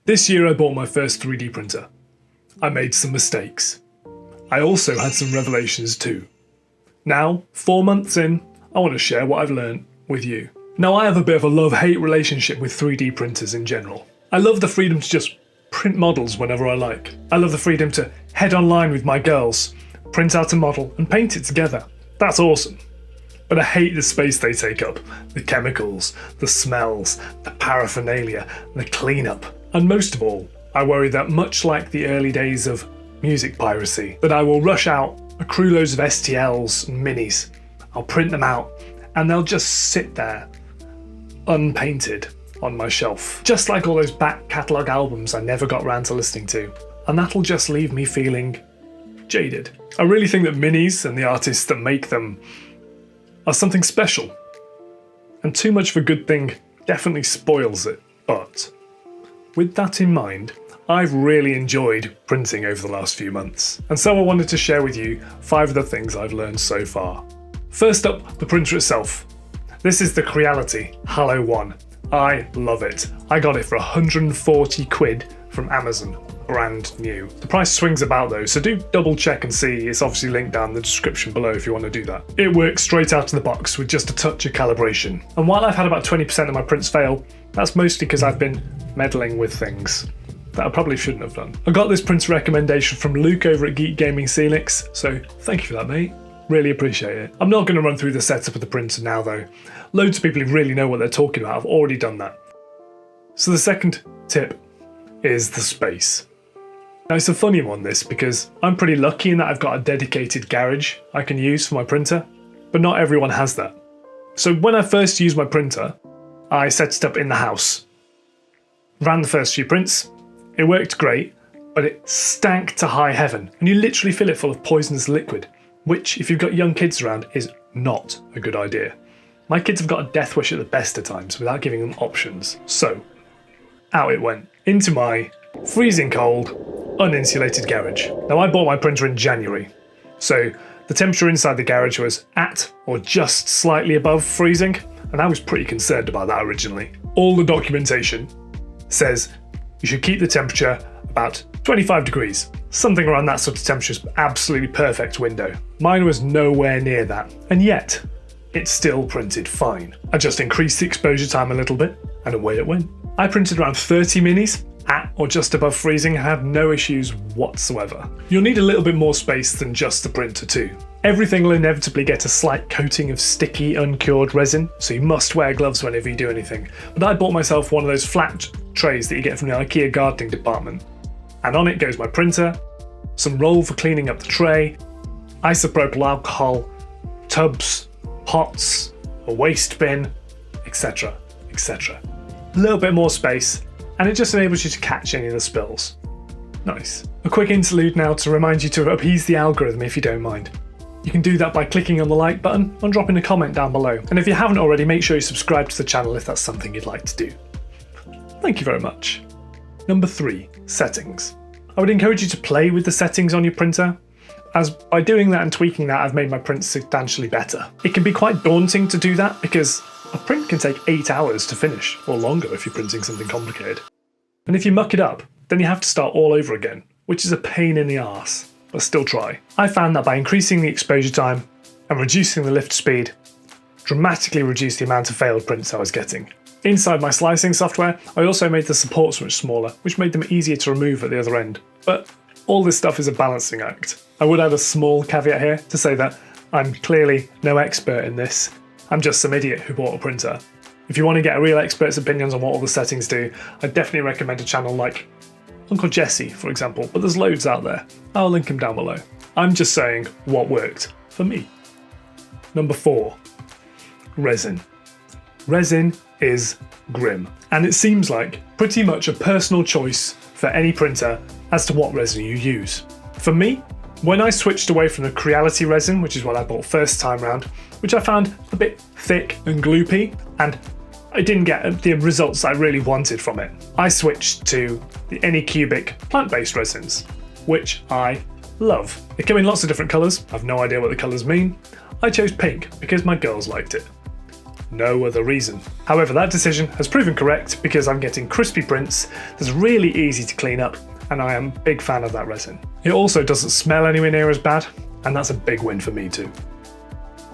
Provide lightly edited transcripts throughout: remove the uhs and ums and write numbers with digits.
This year I bought my first 3D printer. I made some mistakes. I also had some revelations too. Now, 4 months in, I want to share what I've learned with you. Now, I have a bit of a love-hate relationship with 3D printers in general. I love the freedom to just print models whenever I like. I love the freedom to head online with my girls, print out a model and paint it together. That's awesome. But I hate the space they take up. The chemicals, the smells, the paraphernalia, the cleanup. And most of all, I worry that much like the early days of music piracy, that I will rush out, accrue loads of STLs and minis. I'll print them out and they'll just sit there, unpainted, on my shelf. Just like all those back catalogue albums I never got round to listening to. And that'll just leave me feeling jaded. I really think that minis and the artists that make them are something special. And too much of a good thing definitely spoils it. But with that in mind, I've really enjoyed printing over the last few months. And so I wanted to share with you 5 of the things I've learned so far. First up, the printer itself. This is the Creality Halo 1. I love it. I got it for 140 quid from Amazon, brand new. The price swings about though, so do double check and see. It's obviously linked down in the description below if you want to do that. It works straight out of the box with just a touch of calibration. And while I've had about 20% of my prints fail, that's mostly because I've been meddling with things that I probably shouldn't have done. I got this printer recommendation from Luke over at Geek Gaming Celix, so thank you for that, mate. Really appreciate it. I'm not going to run through the setup of the printer now though. Loads of people who really know what they're talking about have already done that. So the second tip is the space. Now it's a funny one this because I'm pretty lucky in that I've got a dedicated garage I can use for my printer, but not everyone has that. So when I first used my printer, I set it up in the house. Ran the first few prints, it worked great, but it stank to high heaven and you literally fill it full of poisonous liquid, which if you've got young kids around is not a good idea. My kids have got a death wish at the best of times without giving them options. So, out it went. Into my freezing cold, uninsulated garage. Now I bought my printer in January, so the temperature inside the garage was at or just slightly above freezing, and I was pretty concerned about that originally. All the documentation says you should keep the temperature about 25 degrees. Something around that sort of temperature is absolutely perfect window. Mine was nowhere near that, and yet it still printed fine. I just increased the exposure time a little bit, and away it went. I printed around 30 minis, at or just above freezing, and had no issues whatsoever. You'll need a little bit more space than just the printer too. Everything will inevitably get a slight coating of sticky, uncured resin, so you must wear gloves whenever you do anything. But I bought myself one of those flat trays that you get from the IKEA gardening department. And on it goes my printer, some roll for cleaning up the tray, isopropyl alcohol, tubs, pots, a waste bin, etc, etc. A little bit more space, and it just enables you to catch any of the spills. Nice. A quick interlude now to remind you to appease the algorithm if you don't mind. You can do that by clicking on the like button and dropping a comment down below. And if you haven't already, make sure you subscribe to the channel if that's something you'd like to do. Thank you very much. Number 3, settings. I would encourage you to play with the settings on your printer, as by doing that and tweaking that, I've made my prints substantially better. It can be quite daunting to do that because a print can take 8 hours to finish, or longer if you're printing something complicated. And if you muck it up, then you have to start all over again, which is a pain in the arse, but still try. I found that by increasing the exposure time and reducing the lift speed, dramatically reduced the amount of failed prints I was getting. Inside my slicing software, I also made the supports much smaller, which made them easier to remove at the other end. But all this stuff is a balancing act. I would add a small caveat here to say that I'm clearly no expert in this. I'm just some idiot who bought a printer. If you want to get a real expert's opinions on what all the settings do, I'd definitely recommend a channel like Uncle Jesse, for example, but there's loads out there. I'll link them down below. I'm just saying what worked for me. Number 4, Resin. Resin is grim, and it seems like pretty much a personal choice for any printer as to what resin you use. For me, when I switched away from the Creality resin, which is what I bought first time round, which I found a bit thick and gloopy, and I didn't get the results I really wanted from it, I switched to the Anycubic plant-based resins, which I love. They come in lots of different colours. I've no idea what the colours mean. I chose pink because my girls liked it. no other reason. However, that decision has proven correct because I'm getting crispy prints that's really easy to clean up, and I am a big fan of that resin. It also doesn't smell anywhere near as bad, and that's a big win for me too.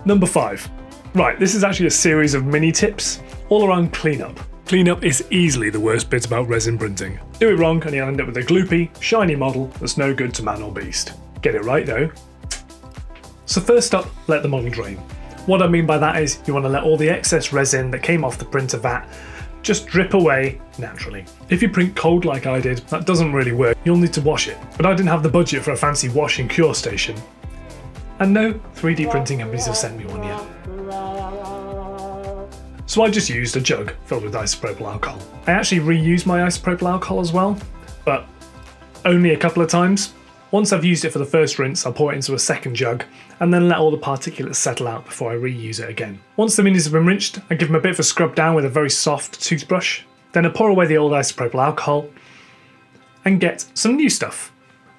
Number 5. Right, this is actually a series of mini tips all around cleanup. Cleanup is easily the worst bit about resin printing. Do it wrong and you'll end up with a gloopy, shiny model that's no good to man or beast. Get it right though. So first up, let the model drain. What I mean by that is you want to let all the excess resin that came off the printer vat just drip away naturally. If you print cold like I did, that doesn't really work. You'll need to wash it. But I didn't have the budget for a fancy wash and cure station. And no 3D printing companies have sent me one yet. So I just used a jug filled with isopropyl alcohol. I actually reused my isopropyl alcohol as well, but only a couple of times. Once I've used it for the first rinse, I'll pour it into a second jug and then let all the particulates settle out before I reuse it again. Once the minis have been rinsed, I give them a bit of a scrub down with a very soft toothbrush. Then I pour away the old isopropyl alcohol and get some new stuff.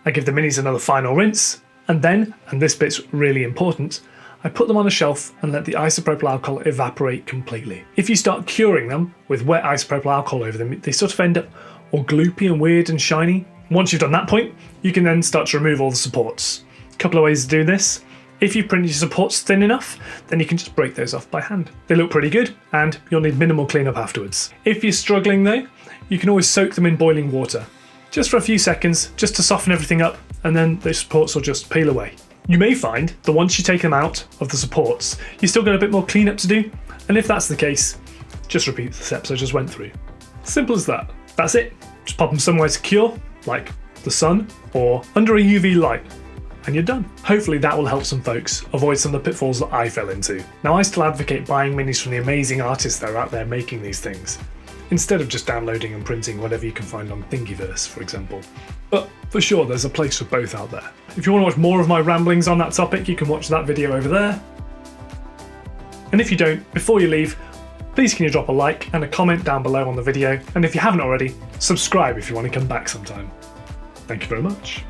I give the minis another final rinse, and then, and this bit's really important, I put them on a shelf and let the isopropyl alcohol evaporate completely. If you start curing them with wet isopropyl alcohol over them, they sort of end up all gloopy and weird and shiny. Once you've done that point, you can then start to remove all the supports. A couple of ways to do this. If you print your supports thin enough, then you can just break those off by hand. They look pretty good, and you'll need minimal cleanup afterwards. If you're struggling though, you can always soak them in boiling water. Just for a few seconds, just to soften everything up, and then the supports will just peel away. You may find that once you take them out of the supports, you still got a bit more cleanup to do, and if that's the case, just repeat the steps I just went through. Simple as that. That's it. Just pop them somewhere secure, like the sun or under a UV light, and you're done. Hopefully that will help some folks avoid some of the pitfalls that I fell into. Now, I still advocate buying minis from the amazing artists that are out there making these things, instead of just downloading and printing whatever you can find on Thingiverse, for example. But for sure, there's a place for both out there. If you want to watch more of my ramblings on that topic, you can watch that video over there. And if you don't, before you leave, please can you drop a like and a comment down below on the video, and if you haven't already, subscribe if you want to come back sometime. Thank you very much.